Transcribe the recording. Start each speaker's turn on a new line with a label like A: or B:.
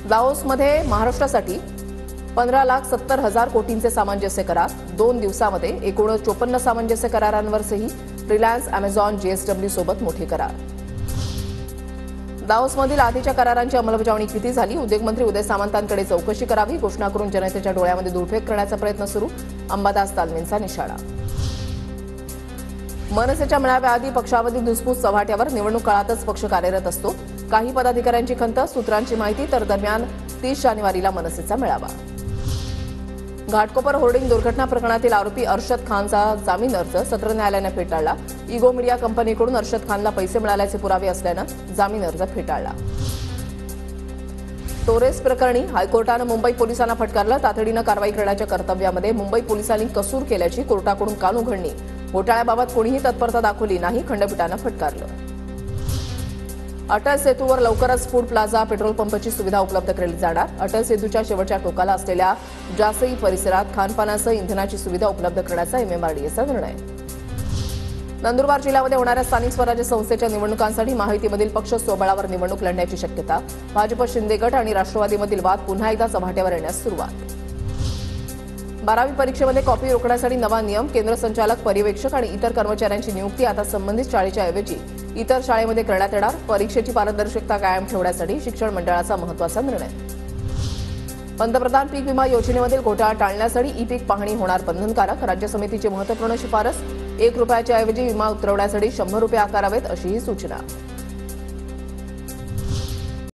A: दाओसमध्ये महाराष्ट्रासाठी 15,70,000 कोटींचे सामंजस्य करार. 2 दिवसांमध्ये एकूण 54 सामंजस्य करारांवर सही. रिलायन्स, अमेझॉन, जेएसडब्ल्यू सोबत मोठे करार. दाओसमधील आधीच्या करारांची अंमलबजावणी किती झाली? उद्योगमंत्री उदय सामंतांकडे चौकशी करावी. घोषणा करून जनतेच्या डोळ्यामध्ये धूळफेक करण्याचा प्रयत्न सुरू. अंबादास दानवेंचा निशाणा. मनसेच्या मेळाव्याआधी पक्षावरील धुसफूस चव्हाट्यावर. निवडणूक काळातच पक्ष कार्यरत असतो. काही पदाधिकाऱ्यांची खंत. सूत्रांची माहिती. तर दरम्यान 30 जानेवारीला मनसेचा मेळावा. घाटकोपर होर्डिंग दुर्घटना प्रकरणातील आरोपी अर्शद खानचा जामीन अर्ज सत्र न्यायालयाने फेटाळला. इगो मीडिया कंपनीकडून अर्शद खानला पैसे मिळाल्याचे पुरावे असल्यानं जामीन अर्ज फेटाळला. टोरेस प्रकरणी हायकोर्टानं मुंबई पोलिसांना फटकारलं. तातडीनं कारवाई करण्याच्या कर्तव्यामध्ये मुंबई पोलिसांनी कसूर केल्याची कोर्टाकडून कानउघडणी. घोटाळ्याबाबत कोणीही तत्परता दाखवली नाही. खंडपीठानं फटकारलं. अटल सेतूवर लवकरच फूड प्लाझा पेट्रोल पंपची सुविधा उपलब्ध केली जाणार. अटल सेतूच्या शेवटच्या टोकाला असलेल्या जासई परिसरात खानपानासह इंधनाची सुविधा उपलब्ध करण्याचा एमएमआरडीएचा निर्णय. नंदुरबार जिल्ह्यामध्ये होणाऱ्या स्थानिक स्वराज्य संस्थेच्या निवडणुकांसाठी महायुतीमधील पक्ष स्वबळावर निवडणूक लढण्याची शक्यता. भाजप, शिंदे गट आणि राष्ट्रवादीमधील वाद पुन्हा एकदा चव्हाट्यावर येण्यास सुरुवात. 12वी परीक्षेमध्ये कॉपी रोखण्यासाठी नवा नियम. केंद्र संचालक, पर्यवेक्षक आणि इतर कर्मचाऱ्यांची नियुक्ती आता संबंधित शाळेच्या ऐवजी इतर शाळेमध्ये करण्यात येणार. परीक्षेची पारदर्शकता कायम ठेवण्यासाठी शिक्षण मंडळाचा महत्त्वाचा निर्णय. पंतप्रधान पीक विमा योजनेमधील घोटाळा टाळण्यासाठी ई पीक पाहणी होणार बंधनकारक. राज्य समितीची महत्त्वपूर्ण शिफारस. ₹1च्या ऐवजी विमा उतरवण्यासाठी ₹100 आकारावेत अशीही सूचना.